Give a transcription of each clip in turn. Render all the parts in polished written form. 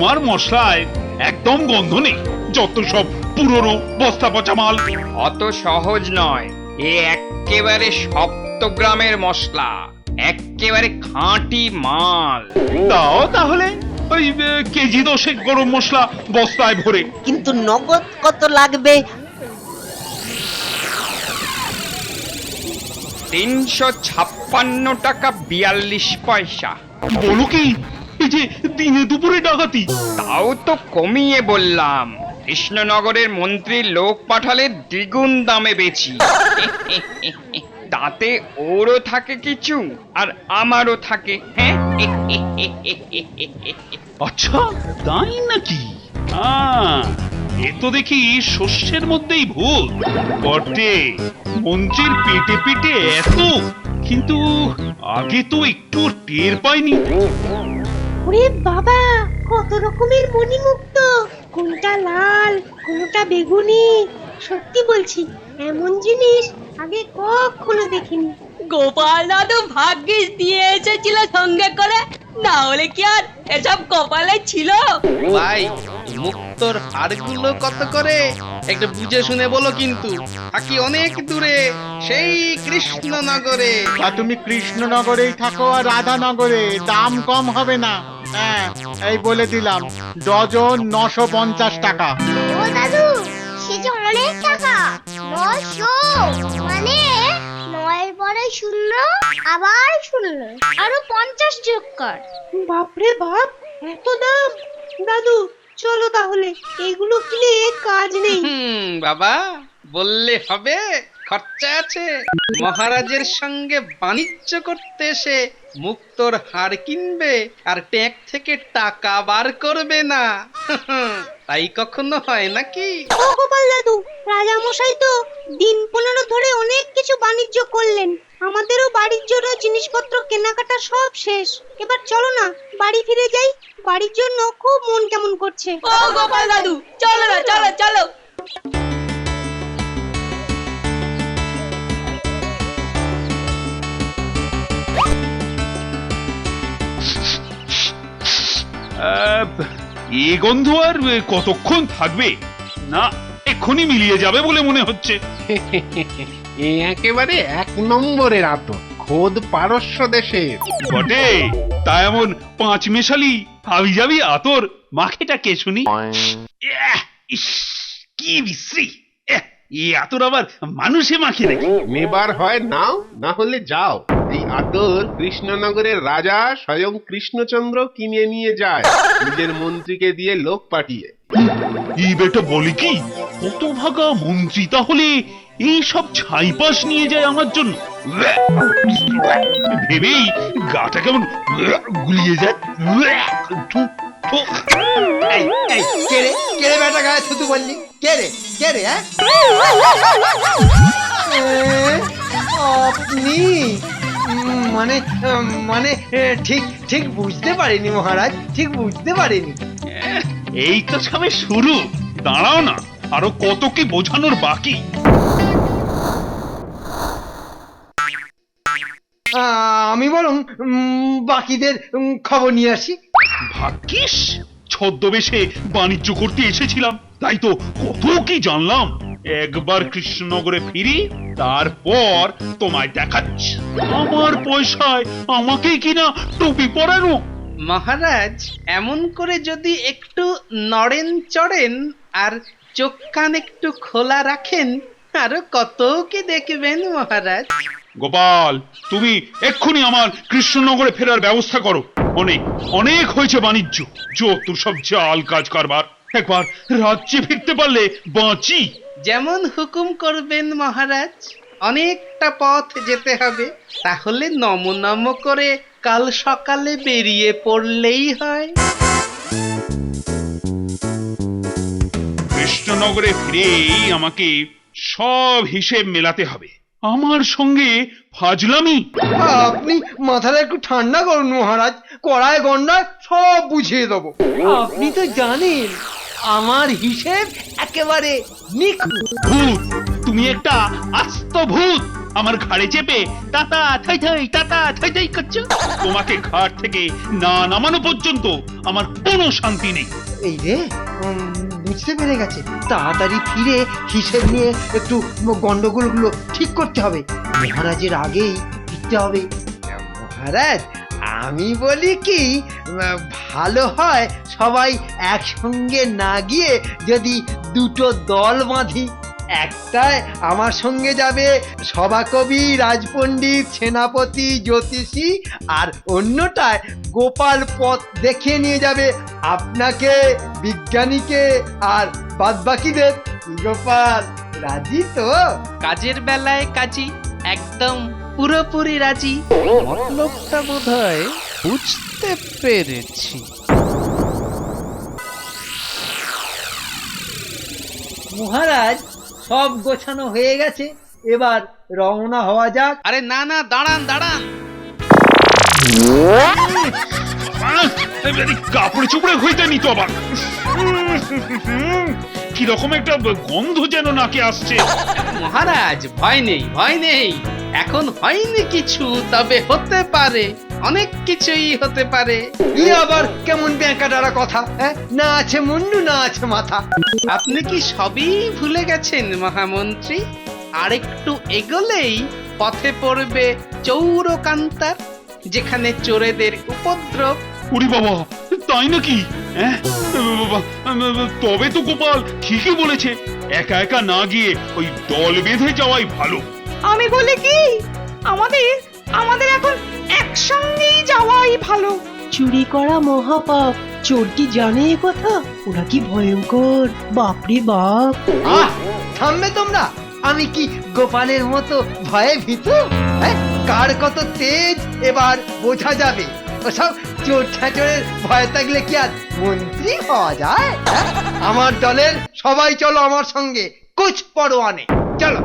তোমার মশলায় একদম গন্ধ নেই, যত সব পুরনো বস্তা পচা মাল। অত সহজ নয়, এ এক্কেবারে সপ্তগ্রামের মশলা, এক্কেবারে খাঁটি মাল। দাও তাহলে ওই কেজি 10 গরম মশলা বস্তায় ভরে। কিন্তু নগদ কত লাগবে? 356 টাকা 42 পয়সা। বলো কি, এই যে দিনে দুপুরে ডাকাতি! তাও তো কমিয়ে বললাম, কৃষ্ণনগরের মন্ত্রীর লোক পাঠালে দ্বিগুণ দামে বেচি। তাতে ওরও থাকে কিছু আর আমারও থাকে। হ্যাঁ, আচ্ছা তাই নাকি? এ তো দেখি শস্যের মধ্যেই ভূত বটে। মন্ত্রীর পেটে পেটে এত, কিন্তু আগে তো একটু টের পাইনি। ওরে বাবা, কত রকমের মণিমুক্ত, কোনটা লাল কোনটা বেগুনি। সত্যি বলছি, এমন জিনিস আগে কখনো দেখিনি। গোপাল দাদু ভাগ্যিস দিয়ে এসেছিল সঙ্গে করে, না হলে কি আর এসব কপালে ছিল? ভাই, মুক্তোর হাড়গুলো কত করে একটু বুঝে শুনে বলো, কিন্তু থাকি অনেক দূরে, সেই কৃষ্ণনগরে। তা তুমি কৃষ্ণনগরেই থাকো আর রাধানগরে, দাম কম হবে না। হ্যাঁ, এই বলে দিলাম, ডজন 950 টাকা। ও দাদু, সে যে অনেক টাকা। 900 মানে 9 পরে 0 আবার 0 আরো 50 যোগ কর। বাপরে বাপ, এত দাম! দাদু চলো তাহলে, এগুলো কিনে কাজ নেই। বাবা, বললে হবে, খরচা আছে। মহারাজের সঙ্গে বাণিজ্য করতে এসে মুক্তোর হাড় কিনবে আর ট্যাঙ্ক থেকে টাকা বার করবে না, তাই কখনো হয় নাকি? ও গোপাল দাদু, রাজা মশাই তো দিন 15 ধরে অনেক কিছু বাণিজ্য করলেন, আমাদেরও বাড়ির জন্য জিনিসপত্র কেনাকাটা সব শেষ। এবার চলো না, বাড়ি ফিরে যাই, বাড়ির জন্য খুব মন কেমন করছে। ও গোপাল দাদু, চলো না, চলো চলো। এ গন্ধ আর কতক্ষণ থাকবে? না, এক্ষুনি মিলিয়ে যাবে বলে মনে হচ্ছে। এ একেবারে 1 নম্বরের আতর, খোদ পারস্য দেশের। বটে, তা এমন 5 মেশালি হাবি যাবি আতর মাখেটা কে শুনি? ইস, কি বিশ্রী! এই আতর আবার মানুষে মাখে নাকি? নেবার হয় নাও, না হলে যাও। এই আতর কৃষ্ণনগরের রাজা স্বয়ং কৃষ্ণচন্দ্র কিনে নিয়ে যায়, নিজের মন্ত্রীকে দিয়ে লোক পাঠিয়ে। এই বেটা বলে কি, কত ভাগা মন্ত্রী তাহলে এই সব ছাইপাশ নিয়ে যায় আমার জন্য? ভেবেই গাটা কেমন গুলিয়ে যায়। এই এই কে রে, কে রে বেটা গায়ে থুতু বললি? কে রে, কে রে? হ্যাঁ, আপনি? মানে মানে ঠিক ঠিক বুঝতে পারিনি মহারাজ, ঠিক বুঝতে পারিনি। এই তো সবে শুরু, দাঁড়াও না, আরো কত কি বোঝানোর বাকি। আমি বরং বাকিদের খবর নিয়ে আসি। ভাগ্যিস ছদ্মবেশে বাণিজ্য করতে এসেছিলাম, তাই তো কত কি জানলাম। একবার কৃষ্ণনগরে ফিরি, তারপর তোমায় দেখাচ্ছি আমার পয়সায় আমাকেই কিনা টুপি পরানো। মহারাজ এমন করে যদি একটু নড়েন চড়েন আর চোখ কান একটু খোলা রাখেন, আরো কত কি দেখবেন মহারাজ। গোপাল, তুমি এক্ষুনি আমার কৃষ্ণনগরে ফেরার ব্যবস্থা করো। অনেক অনেক হয়েছে বাণিজ্য, যত সব জাল কাজ কারবার। একবার রাজ্যে ফিরতে পারলে বাঁচি। যেমন হুকুম করবেন মহারাজ। অনেকটা পথ যেতে হবে, তাহলে নম নম করে কাল সকালে বেরিয়ে পড়লেই হয়। কৃষ্ণনগরে ফিরেই আমাকে সব হিসেব মেলাতে হবে। আমার সঙ্গে ফাজলামি? আপনি মাথাটা একটু ঠান্ডা করুন মহারাজ, কড়ায় গন্ডায় সব বুঝিয়ে দেবো। আপনি তো জানেন আমার হিসেব একেবারে নিখুঁত। ভূত, তুমি একটা আস্ত ভূত। আমার ঘাড়ে চেপে তাতা থাই থাই তাতা থাই থাই করছো। তোমাকে ঘাট থেকে না নামানো পর্যন্ত আমার কোনো শান্তি নেই। এই রে, বুঝতে পেরে গেছে। তাড়াতাড়ি ফিরে হিসেব নিয়ে একটু গন্ডগোলগুলো ঠিক করতে হবে। মহারাজের আগেই ফিরতে হবে। মহারাজ, আমি বলি কি, ভালো হয় সবাই একসঙ্গে না গিয়ে যদি দুটো দল বাঁধি। একটায় আমার সঙ্গে যাবে সভাকবি, রাজপণ্ডিত, সেনাপতি, জ্যোতিষী, আর অন্যটায় গোপাল পথ দেখিয়ে নিয়ে যাবে আপনাকে, বিজ্ঞানীকে, আর বাদবাকিদের। গোপাল রাজি তো? কাজের বেলায় কাজী, একদম পুরোপুরি রাজি। মতলবটা বোধহয় বুঝতে পেরেছি। মহারাজ, সব গোছানো হয়ে গেছে, এবার রওনা হওয়া যাক। আরে না না, দাঁড়ান দাঁড়ান। কাপড়ে চুপড়ে হইতে নিত আবার। কিরকম একটা গন্ধ যেন নাকে আসছে। মহারাজ, ভয় নেই ভয় নেই, এখন হয়নি কিছু, তবে হতে পারে, অনেক কিছুই হতে পারে। ই আবার কেমন ব্যাঁকাটারা কথা, হ্যাঁ? না আছে মুন্ডু, না আছে মাথা। আপনি কি সবই ভুলে গেছেন মহামন্ত্রী? আরেকটু এগোলেই পথে পড়বে চৌরকান্তার, যেখানে চোরেদের উপদ্রব। ওরে বাবা, তাই নাকি? হ্যাঁ, তবে তো গোপাল ঠিকই বলেছে, একা একা না গিয়ে ওই দল বেঁধে যাওয়াই ভালো। আমি বলি কি, আমাদের এখন একসঙ্গেই যাওয়াই ভালো। চুরি করা মহাপাপ, চোর কি জানে এ কথা? ওরা কি ভয়ঙ্কর, বাপরে বাপ। আহ, থামবে তোমরা? আমি কি গোপালের মতো ভয়ে ভীত? হ্যাঁ, কার কত তেজ এবার বোঝা যাবে। ওসব চোর ছেঁচড়ের ভয় থাকলে কি আর মন্ত্রী হওয়া যায়? হ্যাঁ? আমার দলের সবাই চলো আমার সঙ্গে, কুছ পরোয়া নেই, চলো।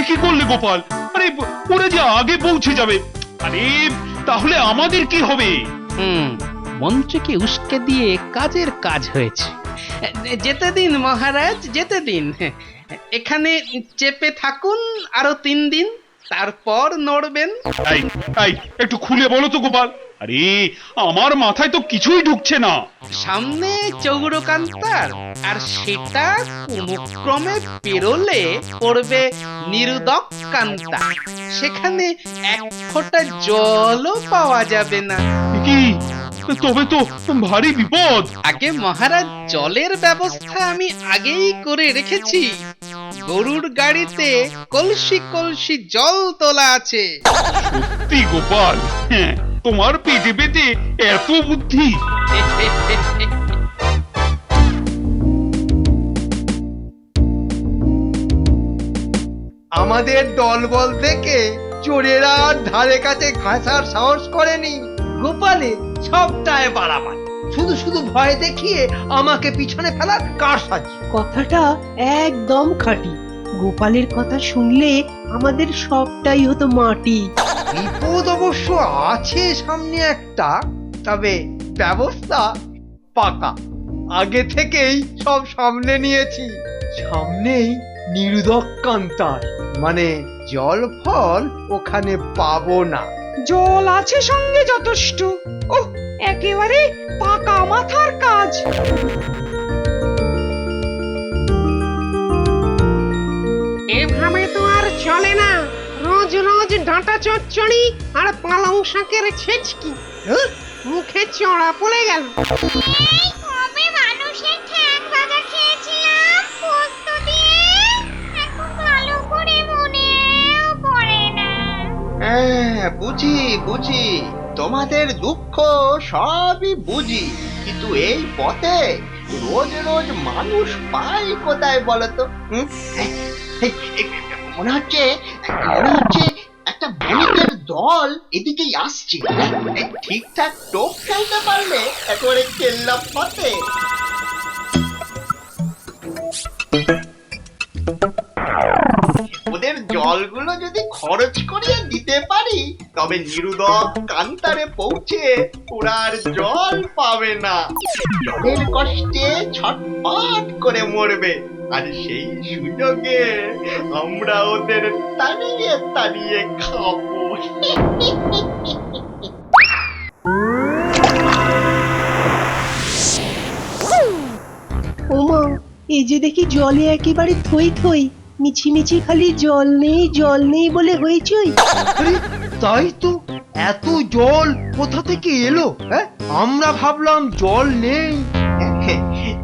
কি করলে গোপাল? আরে ওরা যে আগে পৌঁছে যাবে। আরে তাহলে আমাদের কি হবে? মন্ত্রীকে উস্কে দিয়ে কাজের কাজ হয়েছে। যেতে দিন মহারাজ, যেতে দিন। এখানে চেপে থাকুন আরো 3 দিন, তারপর নড়বেন। এই একটু খুলে বলো তো গোপাল। আরে আমার মাথায় তো কিছুই ঢুকছে না। সামনে চৌরকান্তার, আর সেটা কোনো ক্রমে পেরোলে পড়বে নিরুদক কান্তা। সেখানে এক ফোঁটা জলও পাওয়া যাবে না। কি? তবে তো ভারী বিপদ। আগে মহারাজ, জলের ব্যবস্থা আমি আগেই করে রেখেছি। গরুর গাড়িতে কলসি কলসি জল তোলা আছে। সত্যি গোপাল, হ্যাঁ, তোমার পেটে পেটে এত বুদ্ধি। আমাদের দলবল দেখে চোরেরা আর ধারে কাছে ঘাসার সাহস করেনি। গোপালে সবটায় বাড়াবাড়ি, শুধু শুধু ভয় দেখিয়ে আমাকে পিছনে ফেলার কারসাজি। কথাটা একদম খাঁটি। গোপালের কথা শুনলে আমাদের সবটাই হতো মাটি। বিপদ অবশ্য আছে সামনে একটা, তবে ব্যবস্থা পাকা। আগে থেকেই সব সামনে নিয়েছি। সামনেই নিরুদক কান্তার, মানে জল ফল ওখানে পাবো না। জল আছে সঙ্গে যথেষ্ট। ও একেবারে পাকা মাথার কাজ। এভাবে তো আর চলে না। রোজ রোজ ডাঁটা চচ্চড়ি আর পালং শাকের ছেচকি, মুখে চড়া পড়ে গেল। এই কবে মানুষের ঠ্যাং ভাজা খেয়েছিলাম পোস্ত দিয়ে, এখন ভালো করে মনেও পড়ে না। হ্যাঁ, বুঝি বুঝি, তোমাদের দুঃখ সবই বুঝি, কিন্তু এই পথে রোজ রোজ মানুষ পাই কোথায় বলতো? মনে হচ্ছে একটা বণিকের দল এদিকেই আসছে। ঠিকঠাক টোপ খেলতে পারলে একেবারে কেল্লা পথে। ওদের গোপালের জলগুলো যদি খরচ করিয়ে দিতে পারি তবে নিরুদক কান্তারে পৌঁছে ওরা আর জল পাবে না, জলের কষ্টে ছটফট করে মরবে। আর সেই সুযোগে আমরা ওদের তাড়িয়ে তাড়িয়ে খাবো। ওমা, এই যে দেখি জলে একেবারে থই থই, মিছি খালি জল নেই বলে হইচই। আরে, তাই তো, এত জল কোথা থেকে এলো? হ্যাঁ, আমরা ভাবলাম জল নেই।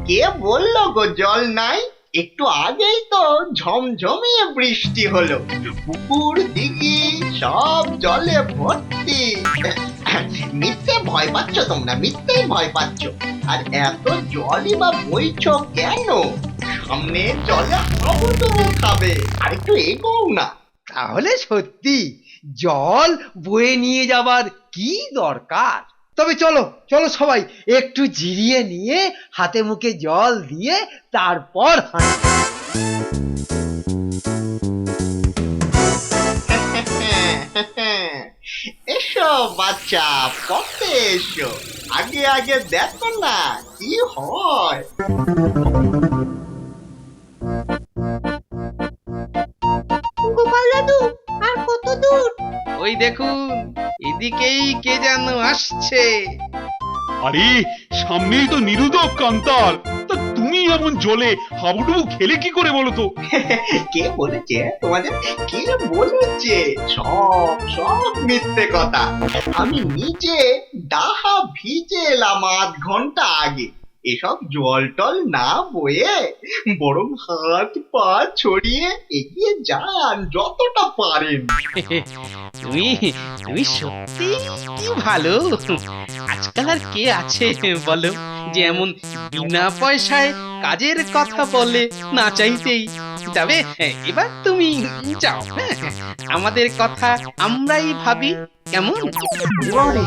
কে বললো গো জল নাই? একটু আগেই তো ঝমঝমিয়ে বৃষ্টি হলো, পুকুর দিঘি সব জলে ভর্তি। মিথ্যে ভয় পাচ্ছ তোমরা, মিথ্যেই ভয় পাচ্ছ। আর এত জলই বা বইছো কেন? সামনে জলে হাবুডুবু খাবে, আর একটু এগোও না। তাহলে সত্যি জল বয়ে নিয়ে যাবার কি দরকার? তবে চলো চলো সবাই একটু জিরিয়ে নিয়ে হাতে মুখে জল দিয়ে তারপর হাঁটি। এসো বাচ্চা, পথে এসো, আগে আগে দেখো না কি হয়। গোপাল দাদু, আর কত দূর? ওই দেখুন, এদিকেই কে যেন আসছে। আরে সামনেই তো নিরুদক কান্তার, তা তুমি এমন জলে হাবুডুবু খেলে কি করে বলো তো? কে বলেছে তোমাদের? কে বলেছে? সব সব মিথ্যে কথা। আমি নিজে ডাহা ভিজে এলাম আধ ঘন্টা আগে। এসব জল টল না বয়ে বরং হাত পা ছড়িয়ে এগিয়ে যান যতটা পারেন। তুমি তুমি সত্যি কি ভালো। আজকাল আর কে আছে বলো যে এমন বিনা পয়সায় কাজের কথা বলে না চাইতেই। তবে এবার তুমি যাও, হ্যাঁ, আমাদের কথা আমরাই ভাবি, কেমন? এবারে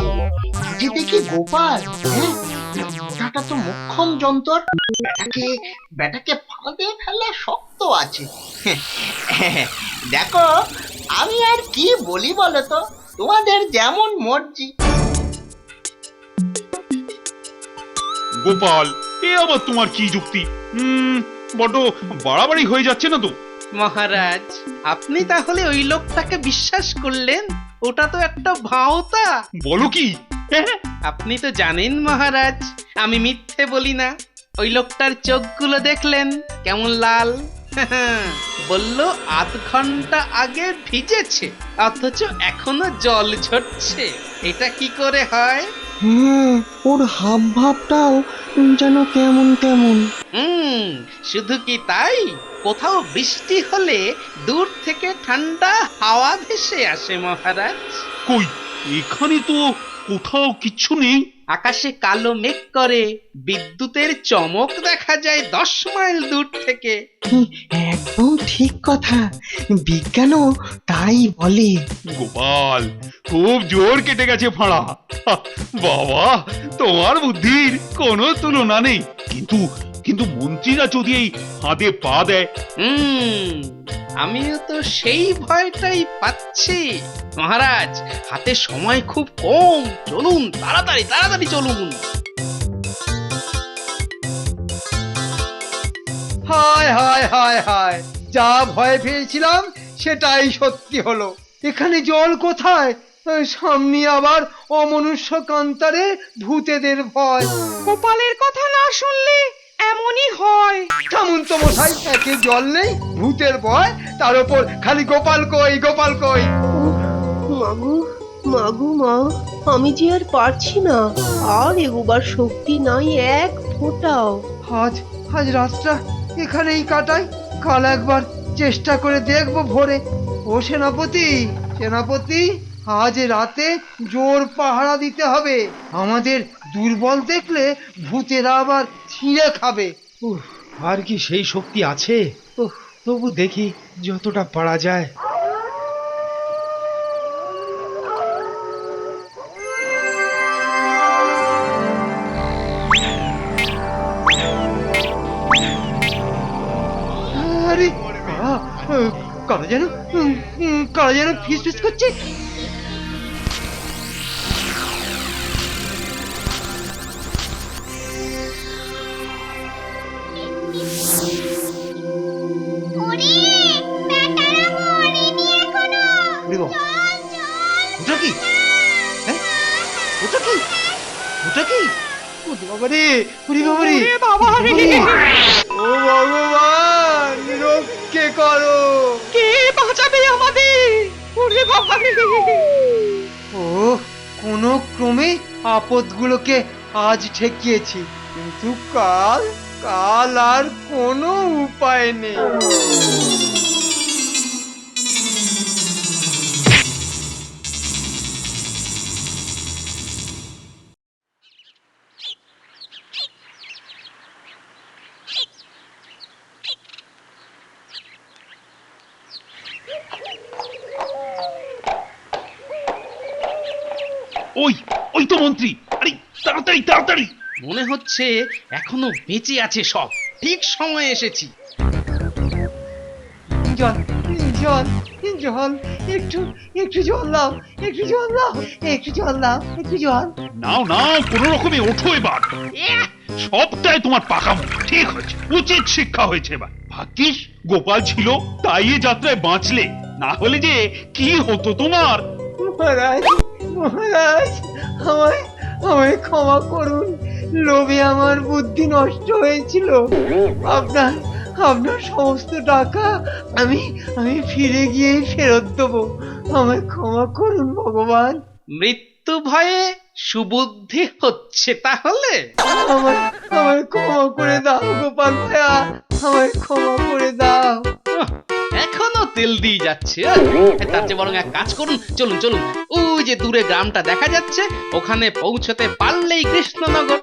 যে দেখি গোপাল, হ্যাঁ, ওটা তো মোক্ষম যন্তর। বেটাকে ফাঁদে ফেলা শক্ত আছে। দেখো, আমি আর কি বলি বলো তো, তোমাদের যেমন মর্জি। গোপাল, এ আবার তোমার কি যুক্তি? বড্ড বাড়াবাড়ি হয়ে যাচ্ছে না তো? মহারাজ, আপনি তাহলে ওই লোকটাকে বিশ্বাস করলেন? ওটা তো একটা ভাওতা। বলো কি? আপনি তো জানেন মহারাজ, আমি মিথ্যে বলি না। ওই লোকটার চোখগুলো দেখলেন কেমন লাল? বলল আধ ঘন্টা আগে ভিজেছে, অথচ এখনো জল ঝরছে। এটা কি করে হয়? ওর হাব ভাবটাও যেন কেমন কেমন। শুধু কি তাই, কোথাও বৃষ্টি হলে দূর থেকে ঠান্ডা হাওয়া ভেসে আসে মহারাজ। কই, এখানে তো কোথাও কিচ্ছু নেই। আকাশে কালো মেঘ করে, বিদ্যুতের চমক দেখা যায় 10 মাইল দূর থেকে। একদম ঠিক কথা, বিজ্ঞানও তাই বলে। গোপাল, খুব জোর কেটে গেছে ফাঁড়া। বাবা, তোমার বুদ্ধির কোনো তুলনা নেই। কিন্তু মন্ত্রীরা যদি এই ফাঁদে পা দেয়? আমিও তো সেই ভয়টাই পাচ্ছি মহারাজ। হাতে সময় খুব কম, চলুন তাড়াতাড়ি তাড়াতাড়ি চলুন। হায় হায় হায় হায়, যা ভয় পেয়েছিলাম সেটাই সত্যি হলো। এখানে জল কোথায়? সামনে আবার অমনুষ্য কান্তারে ভূতেদের ভয়। গোপালের কথা না শুনলে এমনই হয়। কেমন তো মশাই, একে জল নেই, ভূতের ভয়, তার উপর খালি গোপাল কই গোপাল কই। মাগু মা, আমি যে আর পারছি না, আর এগোবার শক্তি নাই এক ফোঁটাও। আজ রাতটা এখানেই কাটাই, কাল একবার চেষ্টা করে দেখবো ভোরে। ও সেনাপতি, আজ রাতে জোর পাহারা দিতে হবে। আমাদের দুর্বল দেখলে ভূতেরা আবার ছিঁড়ে খাবে। আর কি সেই শক্তি আছে? তবু দেখি যতটা পারা যায়। আরে কারা যেন ফিস ফিস করছে। ওরে বেটারা মরেনি এখনো। ওরে বাবা, চল চল। ওটা কি? হ্যাঁ, ওটা কি? ওটা কি? ওরে বাবা রে, ওরে বাবা রে, বাবা রে! ও ভগবান, রক্ষে করো! কে বাঁচাবে আমাদের? ওরে বাবা রে! ও, কোনো ক্রমে আপদগুলোকে আজ ঠেকিয়েছি, কিন্তু কাল আর কোনো উপায় নেই। ওই ওই তো মন্ত্রী, আরে তাড়াতাড়ি তাড়াতাড়ি। মনে হচ্ছে এখনো বেঁচে আছে সব, ঠিক সময়ে এসেছি। জল জল জল, একটু জল দাও, একটু জল দাও, একটু জল দাও, একটু জল। নাও নাও, কোনো রকমে ওঠো এবার। সবটাই তোমার পাকাম, ঠিক হয়েছে, উচিত শিক্ষা হয়েছে এবার। ভাগ্যিস গোপাল ছিল, তাই এ যাত্রায় বাঁচলে, না হলে যে কি হতো তোমার। মহারাজ, মহারাজ, আমায় ক্ষমা করুন, লোভে আমার বুদ্ধি নষ্ট হয়েছিল। আপনার সমস্ত টাকা আমি ফিরে গিয়ে ফেরত দেবো। আমায় ক্ষমা করুন ভগবান। মৃত্যু ভয়ে সুবুদ্ধি হচ্ছে তাহলে? আমায় ক্ষমা করে দাও গোপাল ভাইয়া, আমায় ক্ষমা করে দাও। এখনো তেল দিয়ে যাচ্ছে। তার চেয়ে বরং এক কাজ করুন, চলুন চলুন, ওই যে দূরে গ্রামটা দেখা যাচ্ছে, ওখানে পৌঁছতে পারলেই কৃষ্ণনগর।